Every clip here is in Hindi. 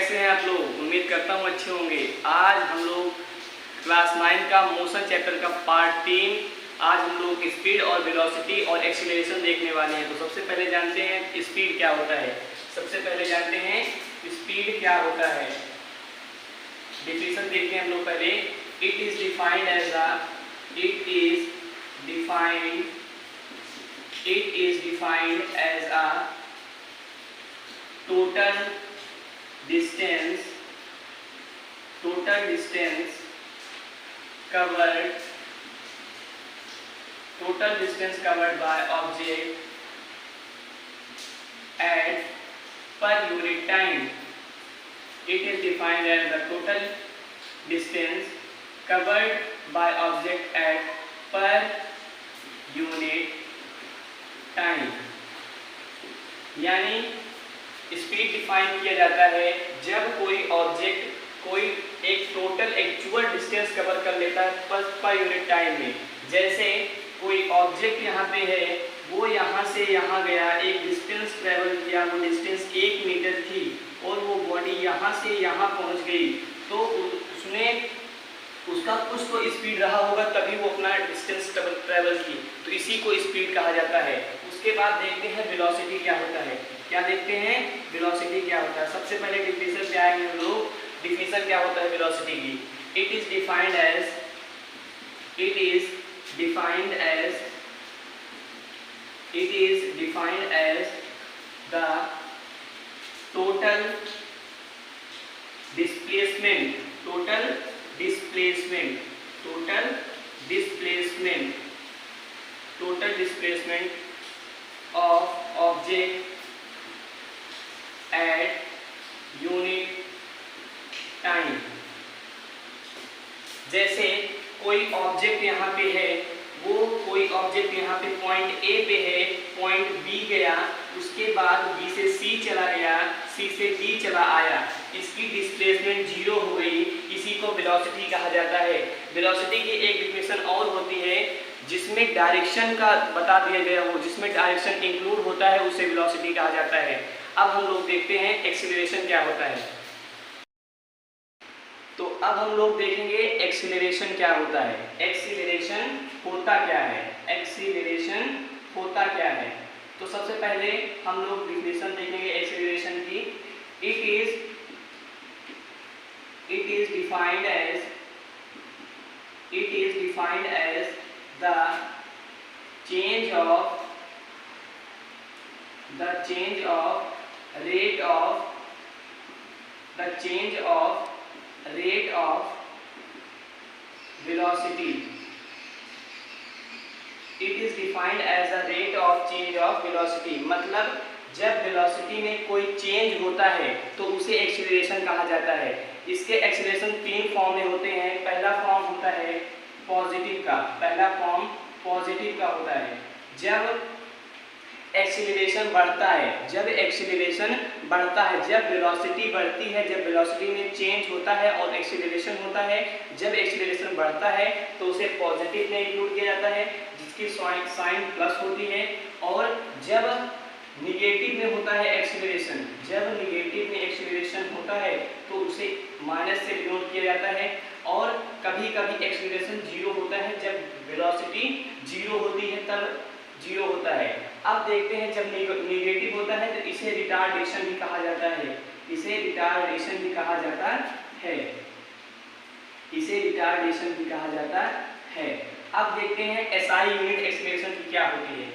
कैसे हैं आप लोग? उम्मीद करता हूँ अच्छे होंगे। आज हम लोग क्लास 9 का मोशन चैप्टर का पार्ट 3 आज हम लोग स्पीड और वेलोसिटी और एक्सीलरेशन देखने वाले हैं। तो सबसे पहले जानते हैं स्पीड क्या होता है। सबसे पहले जानते हैं स्पीड क्या होता है। डिफिनेशन देखते हैं हम लोग पहले। It is defined as a total distance covered by object at per unit time. It is defined as the total distance covered by object at per unit time. यानी स्पीड डिफाइन किया जाता है जब कोई ऑब्जेक्ट कोई एक टोटल एक्चुअल डिस्टेंस कवर कर लेता है पर यूनिट टाइम में। जैसे कोई ऑब्जेक्ट यहाँ पे है, वो यहाँ से यहाँ गया, एक डिस्टेंस ट्रेवल किया, वो डिस्टेंस 1 मीटर थी और वो बॉडी यहाँ से यहाँ पहुँच गई, तो उसने उसका कुछ तो स्पीड रहा होगा तभी वो अपना डिस्टेंस ट्रेवल की, तो इसी को स्पीड कहा जाता है। उसके बाद देखते हैं वेलोसिटी क्या होता है। क्या देखते हैं? वेलोसिटी क्या होता है। सबसे पहले डिफिनेशन पे आएंगे हम लोग। डिफिनेशन क्या होता है वेलोसिटी की। It is defined as the total displacement of object at unit time। जैसे कोई ऑब्जेक्ट यहाँ पे है, वो कोई ऑब्जेक्ट यहाँ पे पॉइंट ए पे है, पॉइंट बी गया, उसके बाद बी से सी चला गया, सी से डी चला आया, इसकी डिस्प्लेसमेंट 0 हो गई, इसी को वेलोसिटी कहा जाता है। वेलोसिटी की एक डिफिनेशन और होती है जिसमें डायरेक्शन का बता दिया गया हो, जिसमें डायरेक्शन इंक्लूड होता है, उसे वेलोसिटी कहा जाता है। अब हम लोग देखते हैं एक्सीलरेशन क्या होता है। तो अब हम लोग देखेंगे एक्सीलरेशन क्या होता है। एक्सीलरेशन होता क्या है। तो सबसे पहले हम लोग डिफिनेशन देखेंगे एक्सीलरेशन की। It is defined as the change rate of velocity। It is defined as the rate of change of velocity। मतलब जब वेलोसिटी में कोई चेंज होता है तो उसे एक्सीलरेशन कहा जाता है। इसके एक्सीलरेशन 3 फॉर्म में होते हैं। पहला फॉर्म होता है पॉजिटिव का होता है। जब एक्सीलरेशन बढ़ता है, जब वेलोसिटी बढ़ती है, जब वेलोसिटी में चेंज होता है और एक्सीलरेशन होता है, जब एक्सीलरेशन बढ़ता है तो उसे पॉजिटिव में इंक्लूड किया जाता है, जिसकी साइन प्लस होती है। और जब निगेटिव में होता है एक्सीलरेशन, होता है तो उसे माइनस से डिनोट किया जाता है। और कभी कभी एक्सीलरेशन 0 होता है, जब वेलोसिटी 0 होती है तब 0 होता है। अब देखते हैं जब नेगेटिव होता है तो इसे रिटार्डेशन भी कहा जाता है। अब देखते हैं एसआई यूनिट एक्सीलरेशन की क्या होती है।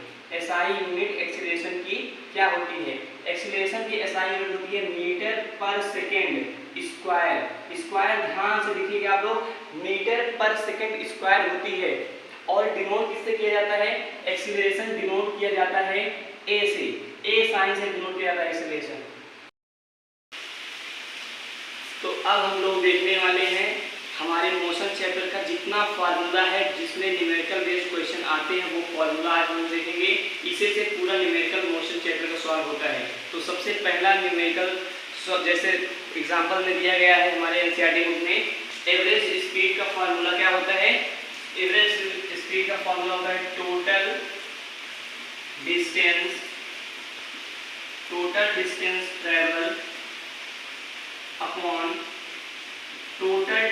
एक्सीलरेशन की एसआई यूनिट होती है मीटर पर सेकेंड स्क्वायर। ध्यान से देखिएगा आप लोग, मीटर पर सेकेंड स्क्वायर होती है। और डिनोट किससे किया जाता है? एक्सीलरेशन डिनोट किया जाता है ए से, ए साइन से डिनोट किया जाता है एक्सीलरेशन। तो अब हम लोग देखने वाले हैं हमारे मोशन चैप्टर का जितना फार्मूला है, जिसमें न्यूमेरिकल बेस्ड क्वेश्चन आते हैं, वो फार्मूला आज हम देखेंगे। इसी से पूरा न्यूमेरिकल मोशन चैप्टर का सॉल्व होता है। तो सबसे पहला न्यूमेरिकल जैसे एग्जांपल में दिया गया है हमारे एनसीईआरटी बुक में, एवरेज स्पीड का फार्मूला क्या होता है? एवरेज स्पीड का फार्मूला होता है total distance upon total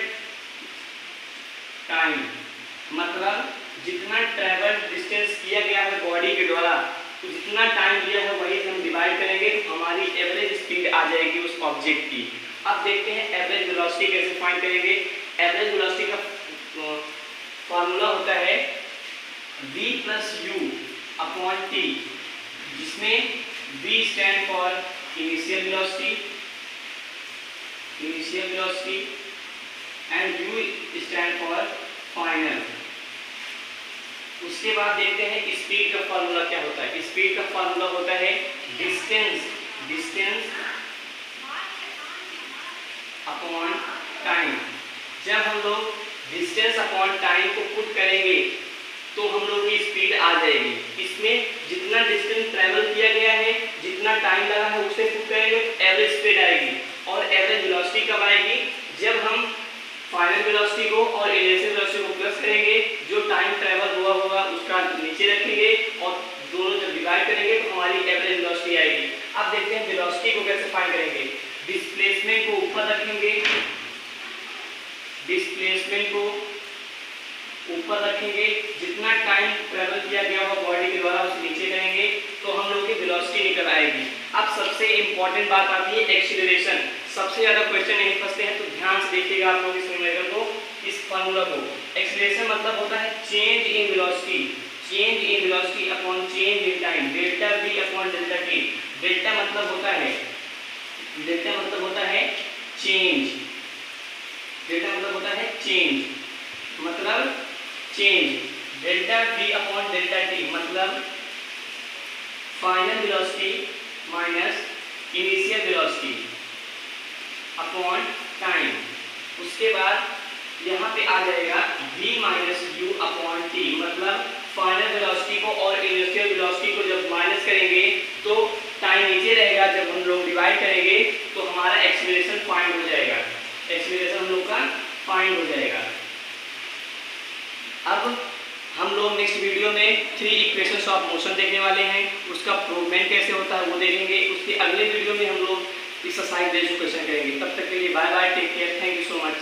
time, मतलब जितना ट्रेवल डिस्टेंस किया गया है बॉडी के द्वारा, तो जितना टाइम लिया है वही हम डिवाइड करेंगे तो हमारी एवरेज स्पीड आ जाएगी उस ऑब्जेक्ट की। अब देखते हैं एवरेज वेलोसिटी कैसे फाइंड करेंगे। एवरेज वेलोसिटी का फॉर्मूला होता है v plus you upon T, जिसमें v stand for initial velocity and u stand for final. उसके बाद देखते हैं स्पीड का फॉर्मूला क्या होता है। स्पीड का फॉर्मूला होता है डिस्टेंस अपॉन टाइम। जब हम लोग डिस्टेंस अपॉन टाइम को पुट करेंगे तो हम लोग की स्पीड आ जाएगी। इसमें जितना डिस्टेंस ट्रेवल किया गया है, जितना टाइम लगा है, उसे पुट करेंगे तो एवरेज स्पीड आएगी। और एवरेज वेलोसिटी कब आएगी? जब हम फाइनल वेलोसिटी को और इनिशियल वेलोसिटी को प्लस करेंगे, जो टाइम ट्रेवल हुआ होगा उसका नीचे रखेंगे और दोनों जब डिवाइड करेंगे तो हमारी एवरेज वेलोसिटी आएगी। अब देखते हैं वेलोसिटी को कैसे फाइंड करेंगे। डिस्प्लेसमेंट को ऊपर रखेंगे, जितना टाइम ट्रेवल किया गया हो बॉडी के द्वारा उसे नीचे करेंगे तो हम लोग की वेलोसिटी निकल आएगी। अब सबसे इंपॉर्टेंट बात आती है एक्सीलरेशन। सबसे ज्यादा क्वेश्चन यही फंसते हैं, तो ध्यान से देखिएगा आप लोग इस फॉर्मूले को, इस फॉर्मूला को। एक्सीलरेशन मतलब होता है change in velocity upon change in time, delta v upon delta t। Delta मतलब होता है change, delta v upon delta t मतलब final velocity minus initial velocity upon time. उसके बाद यहाँ पे आ जाएगा v minus you upon T, मतलब फाइनल वेलोसिटी को और इनिशियल वेलोसिटी को जब माइनस करेंगे तो टाइम नीचे रहेगा। जब हम लोग डिवाइड करेंगे तो हमारा एक्सीलरेशन फाइंड हो जाएगा, एक्सीलरेशन हम लोग का फाइंड हो जाएगा। अब हम लोग नेक्स्ट वीडियो में 3 इक्वेशंस ऑफ मोशन देखने वाले हैं, उसका प्रूवमेंट कैसे होता है वो देखेंगे। उसके अगले वीडियो में हम लोग एक्सरसाइज बेस्ड क्वेश्चन करेंगे। तब तक के लिए bye bye, take care, thank you so much.